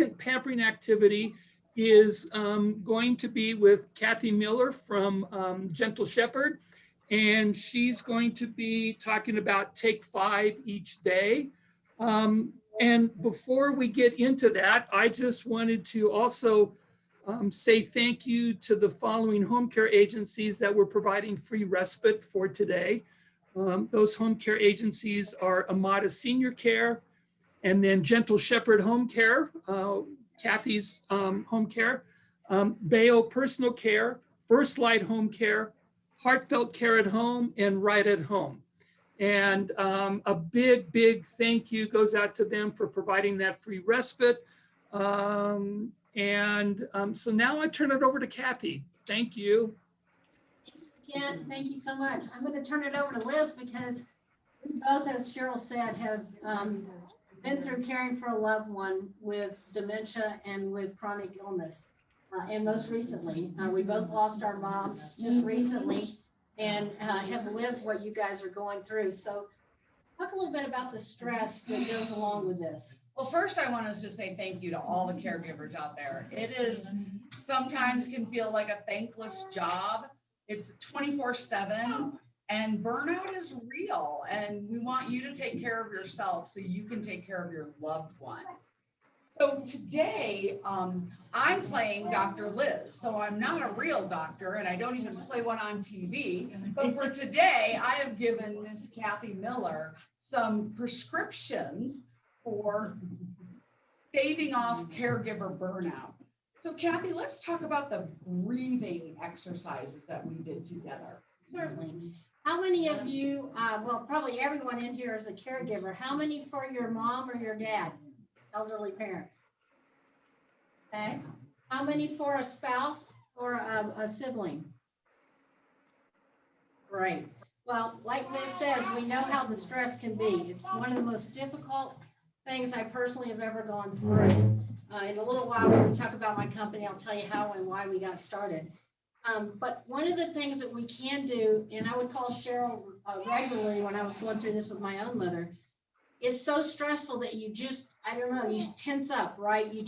second pampering activity is going to be with Kathy Miller from Gentle Shepherd. And she's going to be talking about take 5 each day. And before we get into that, I just wanted to also say thank you to the following home care agencies that were providing free respite for today. Those home care agencies are Amada Senior Care, and then Gentle Shepherd Home Care, Kathy's home care, Bayo Personal Care, First Light Home Care, Heartfelt Care at Home, and Right at Home. And a big, big thank you goes out to them for providing that free respite. So now I turn it over to Kathy. Thank you. Kent, thank you so much. I'm going to turn it over to Liz because we both, as Cheryl said, have been through caring for a loved one with dementia and with chronic illness. And most recently, we both lost our moms just recently and have lived what you guys are going through. So talk a little bit about the stress that goes along with this. Well, first I wanted to say thank you to all the caregivers out there. It is sometimes can feel like a thankless job. It's 24/7 and burnout is real, and we want you to take care of yourself so you can take care of your loved one. So today, I'm playing Dr. Liz. So I'm not a real doctor and I don't even play one on TV. But for today, I have given Miss Kathy Miller some prescriptions for staving off caregiver burnout. So Kathy, let's talk about the breathing exercises that we did together. Certainly. How many of you, well, probably everyone in here is a caregiver. How many for your mom or your dad? Elderly parents. Okay. How many for a spouse or a sibling? Right. Well, like Liz says, we know how the stress can be. It's one of the most difficult things I personally have ever gone through. In a little while, when we talk about my company, I'll tell you how and why we got started. But one of the things that we can do, and I would call Cheryl regularly when I was going through this with my own mother, it's so stressful that you just, I don't know, you tense up, right? You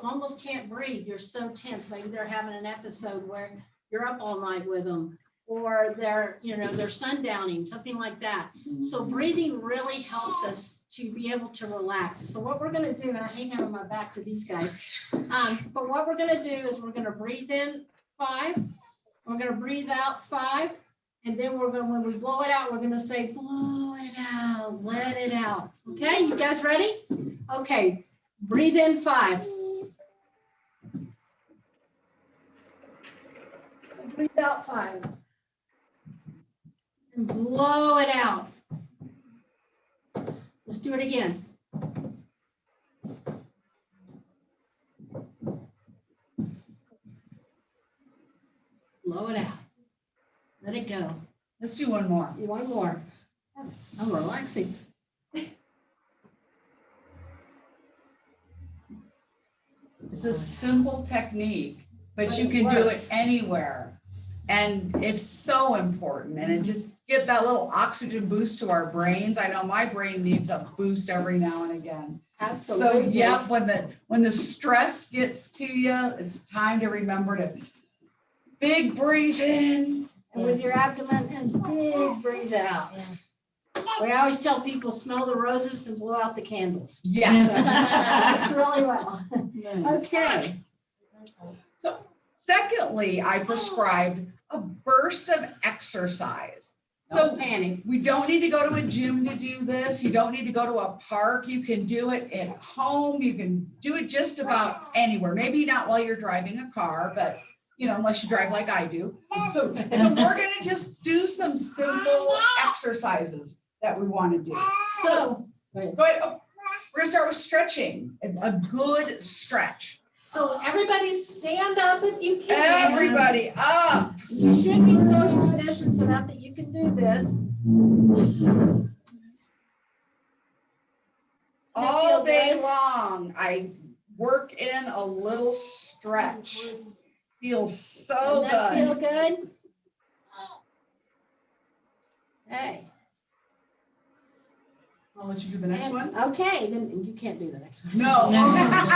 almost can't breathe. You're so tense. Maybe they're having an episode where you're up all night with them, or they're sundowning, something like that. So breathing really helps us to be able to relax. So what we're going to do, and I hate having my back to these guys, but what we're going to do is we're going to breathe in 5, we're going to breathe out 5, and then we're going to, when we blow it out, we're going to say, blow it out, let it out. Okay, you guys ready? Okay, breathe in 5. Breathe out 5. And blow it out. Let's do it again. Blow it out. Let it go. Let's do one more. One more. I'm relaxing. It's a simple technique, but you can do it anywhere. And it's so important. And it just get that little oxygen boost to our brains. I know my brain needs a boost every now and again. Absolutely. So yeah, when the stress gets to you, it's time to remember to big breathe in. And with your abdomen and big breathe out. We always tell people smell the roses and blow out the candles. Yes. That's really well. Okay. So secondly, I prescribed a burst of exercise. So panic. We don't need to go to a gym to do this. You don't need to go to a park. You can do it at home. You can do it just about anywhere. Maybe not while you're driving a car, but unless you drive like I do. So we're going to just do some simple exercises that we want to do. So go ahead. Oh, we're going to start with stretching, a good stretch. So everybody stand up if you can. Everybody up. You should be social distance enough that you can do this. All day long, I work in a little stretch. Feels so Doesn't that good. feel good? Hey. I'll let you do the next one. Okay, then you can't do the next one. No.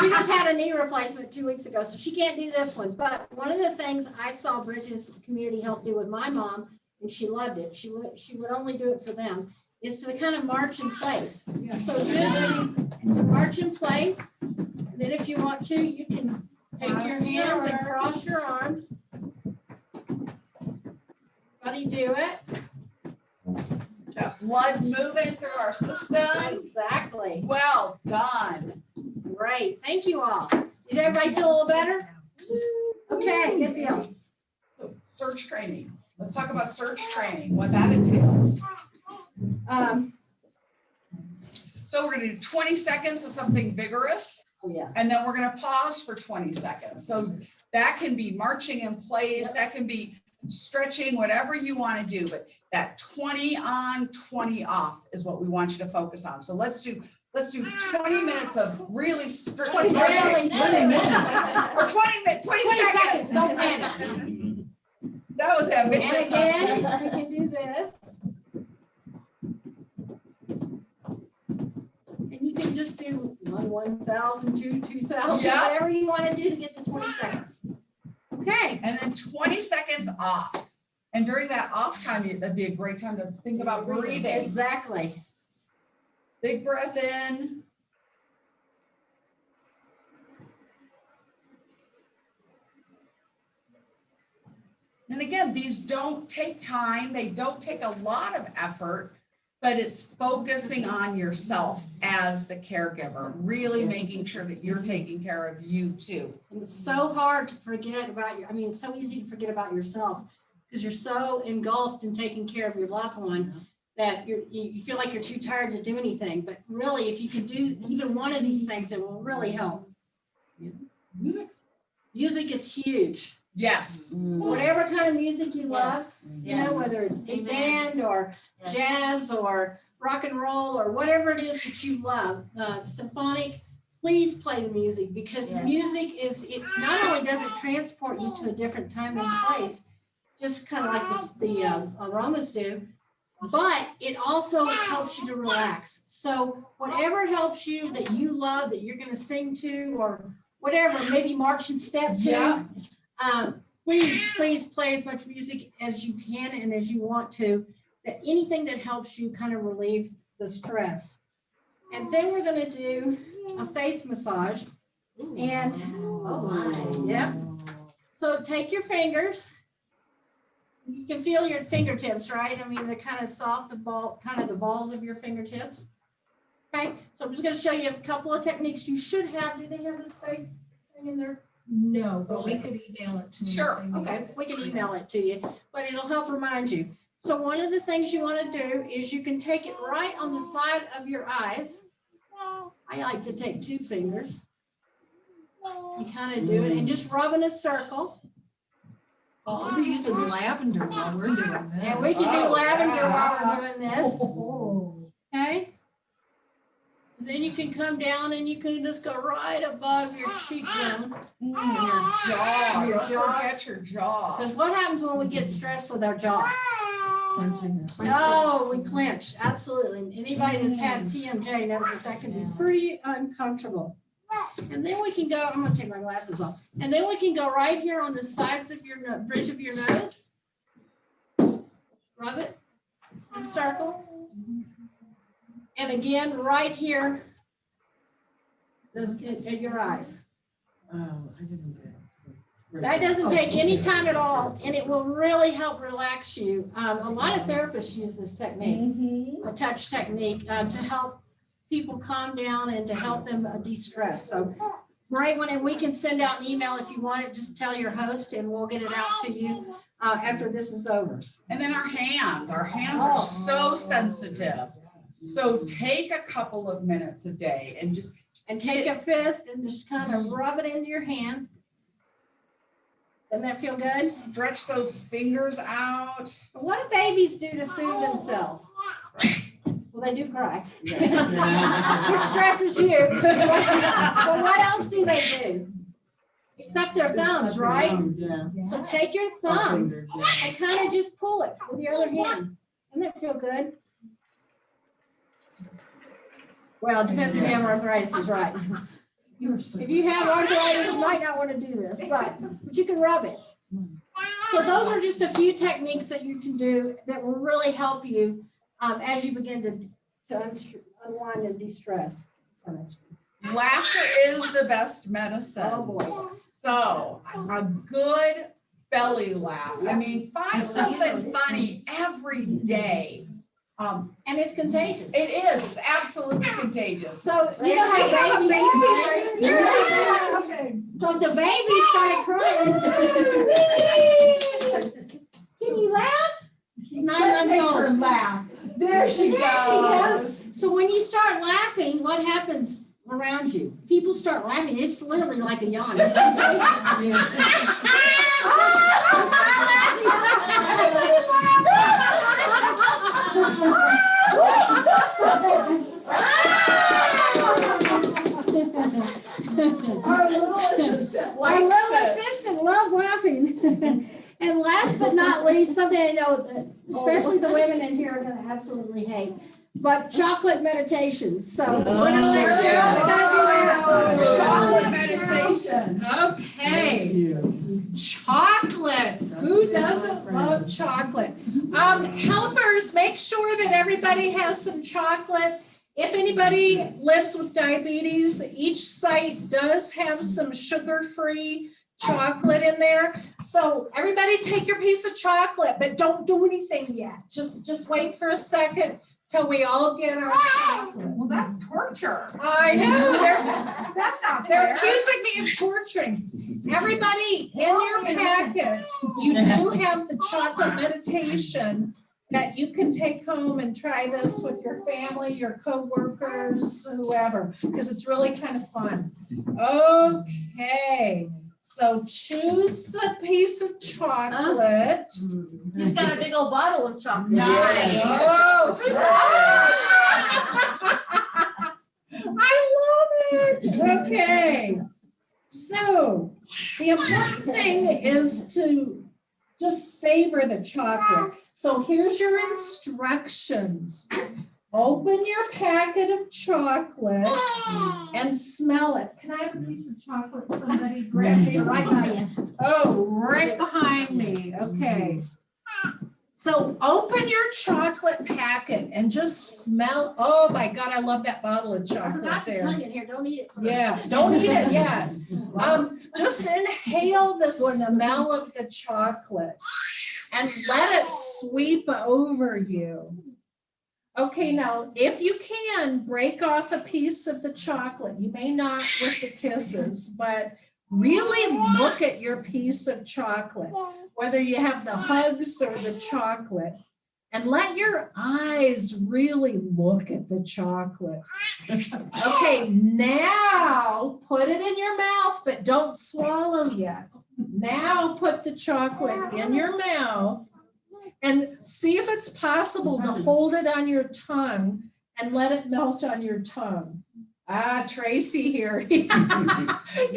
She just had a knee replacement 2 weeks ago, so she can't do this one. But one of the things I saw Bridges Community Health do with my mom, and she loved it, she would only do it for them, is to kind of march in place. So just to march in place. Then if you want to, you can take your hands and cross your arms. Buddy, do it. Got blood moving through our system. Exactly. Well done. Great. Thank you all. Did everybody feel a little better? Okay, good deal. So search training. Let's talk about search training, what that entails. So we're gonna do 20 seconds of something vigorous, Oh, yeah. and then we're gonna pause for 20 seconds. So that can be marching in place, that can be stretching, whatever you wanna do, but that 20 on, 20 off is what we want you to focus on. So let's do 20 minutes of really strict. 20 minutes. Or 20 seconds, don't panic. That was And ambitious. again, we can do this. And you can just do 1,000, 2,000, Yeah. whatever you want to do to get to 20 seconds. Okay. And then 20 seconds off. And during that off time, that'd be a great time to think about breathing. Exactly. Big breath in. And again, these don't take time. They don't take a lot of effort, but it's focusing on yourself as the caregiver, really making sure that you're taking care of you too. And it's so hard to forget about it's so easy to forget about yourself because you're so engulfed in taking care of your loved one that you feel like you're too tired to do anything. But really, if you can do even one of these things, it will really help. Music is huge. Yes. Whatever kind of music you love, Yes. whether it's big Amen. band or Yes. jazz or rock and roll or whatever it is that you love, symphonic, please play the music because Yes. music it not only does it transport you to a different time and place, just kind of like the aromas do, but it also helps you to relax. So whatever helps you that you love, that you're going to sing to or whatever, maybe march and step to. Yeah. Please play as much music as you can and as you want to, that anything that helps you kind of relieve the stress. And then we're going to do a face massage. And, yep. So take your fingers. You can feel your fingertips, right? I mean, they're kind of soft, the balls of your fingertips. Okay, so I'm just going to show you a couple of techniques you should have. Do they have this face thing in there? No, but we could email it to you. Sure. Okay, we can email it to you, but it'll help remind you. So one of the things you want to do is you can take it right on the side of your eyes. I like to take 2 fingers. You kind of do it and just rub in a circle. Oh, we're using lavender while we're doing this. And we can do lavender while we're doing this, Oh. okay? Then you can come down and you can just go right above your cheekbone. Your jaw. Your Don't jaw. forget your jaw. Because what happens when we get stressed with our jaw? Clenching. Oh, we clench, absolutely. And anybody that's had TMJ knows that can be pretty uncomfortable. And then we can go, I'm gonna take my glasses off. And then we can go right here on the sides of your bridge of your nose. Rub it, in a circle. And again, right here, in your eyes. That doesn't take any time at all, and it will really help relax you. A lot of therapists use this technique, a touch technique, to help people calm down and to help them de-stress. So right when, and we can send out an email if you want it, just tell your host and we'll get it out to you after this is over. And then our hands are so sensitive. So take a couple of minutes a day and just And take a fist and just kind of rub it into your hand. Doesn't that feel good? stretch those fingers out. What do babies do to soothe themselves? Well, they do cry. Which stresses you. But what else do they do? Except their thumbs, right? So take your thumb and kind of just pull it with your other hand. Doesn't that feel good? Well, it depends if you have arthritis, is right. You are so. If you have arthritis, you might not want to do this, but you can rub it. So those are just a few techniques that you can do that will really help you as you begin to unwind and de-stress. Laughter is the best medicine. Oh, boy. So a good belly laugh. I mean, find something funny every day. And it's contagious. It is, it's absolutely contagious. So you know how babies. So if the baby started crying. Can you laugh? She's 9 months old. Laugh. There she goes. So when you start laughing, what happens around you? People start laughing. It's literally like a yawn. It's contagious. Our little assistant Our likes little it. assistant loves laughing. And last but not least, something I know that especially the women in here are going to absolutely hate, but chocolate meditations. So we're going to let Cheryl's going to do that. Chocolate meditation. Okay. Chocolate. Who doesn't love chocolate? Helpers, make sure that everybody has some chocolate. If anybody lives with diabetes, each site does have some sugar-free chocolate in there. So everybody take your piece of chocolate, but don't do anything yet. Just wait for a second till we all get our chocolate. Well, that's torture. I know, That's not they're fair. accusing me of torturing. Everybody in your packet, you do have the chocolate meditation that you can take home and try this with your family, your coworkers, whoever, because it's really kind of fun. Okay, so choose a piece of chocolate. He's got a big old bottle of chocolate. Nice. Oh, I love it. Okay. So the important thing is to just savor the chocolate. So here's your instructions. Open your packet of chocolate and smell it. Can I have a piece of chocolate? Somebody grab me Right by you. Oh, right behind me. Okay. So open your chocolate packet and just smell. Oh my God, I love that bottle of I chocolate forgot to there. tell you in here, don't eat it. First. Yeah, don't eat it yet. Just inhale the smell of the chocolate and let it sweep over you. Okay, now, if you can, break off a piece of the chocolate. You may not with the kisses, but really look at your piece of chocolate, whether you have the hugs or the chocolate, and let your eyes really look at the chocolate. Okay, now put it in your mouth, but don't swallow yet. Now put the chocolate in your mouth and see if it's possible to hold it on your tongue and let it melt on your tongue. Ah, Tracy here. You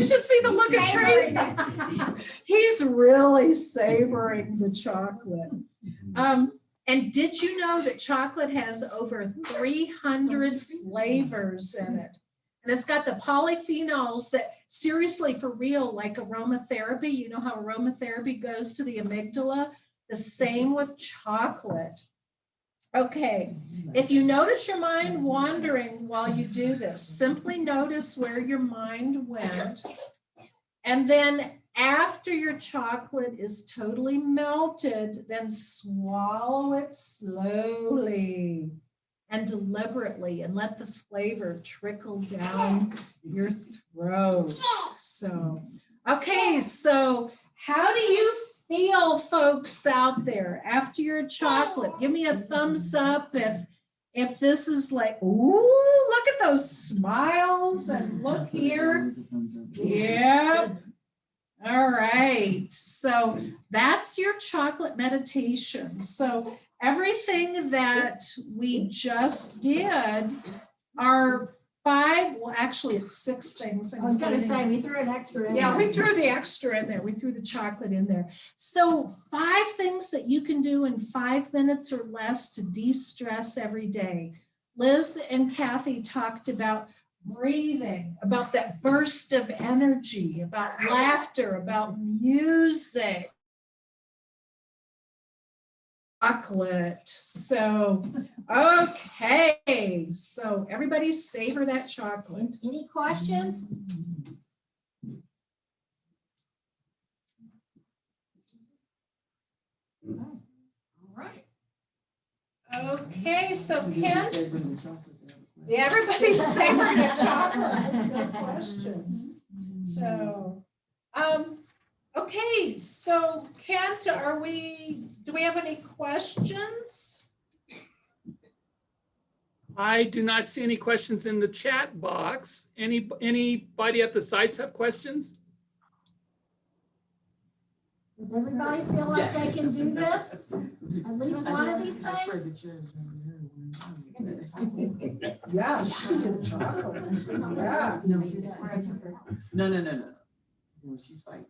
should see the look of Tracy. He's really savoring the chocolate. And did you know that chocolate has over 300 flavors in it? And it's got the polyphenols that, seriously, for real, like aromatherapy, you know how aromatherapy goes to the amygdala? The same with chocolate. Okay, if you notice your mind wandering while you do this, simply notice where your mind went. And then after your chocolate is totally melted, then swallow it slowly and deliberately and let the flavor trickle down your throat. So, okay, so how do you feel, folks out there, after your chocolate? Give me a thumbs up if this is like, ooh, look at those smiles and look here. Yep. All right. So that's your chocolate meditation. So everything that we just did are 5, well, actually it's 6 things. I was gonna say, we threw an extra in. Yeah, there. we threw the extra in there. We threw the chocolate in there. So 5 things that you can do in 5 minutes or less to de-stress every day. Liz and Kathy talked about breathing, about that burst of energy, about laughter, about music. Chocolate. So, okay. So everybody savor that chocolate. Any questions? All right. Okay, so Kent, yeah, everybody's savoring the chocolate. Good questions. So, okay, so Kent, do we have any questions? I do not see any questions in the chat box. Anybody at the sites have questions? Does everybody feel like they can do this? At least one of these things? Yeah, she did chocolate. Yeah. No. She's fighting.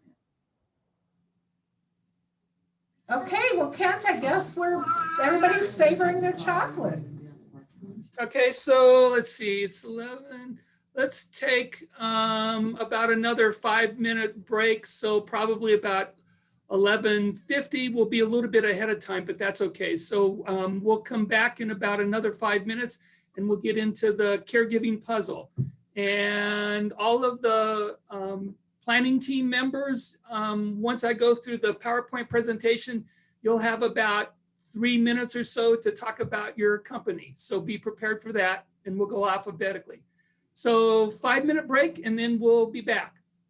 Okay, well, Kent, I guess everybody's savoring their chocolate. Okay, so let's see, it's 11. Let's take about another 5-minute break. So probably about 11:50. We'll be a little bit ahead of time, but that's okay. So we'll come back in about another 5 minutes and we'll get into the caregiving puzzle. And all of the planning team members, once I go through the PowerPoint presentation, you'll have about 3 minutes or so to talk about your company. So be prepared for that and we'll go alphabetically. So 5-minute break and then we'll be back.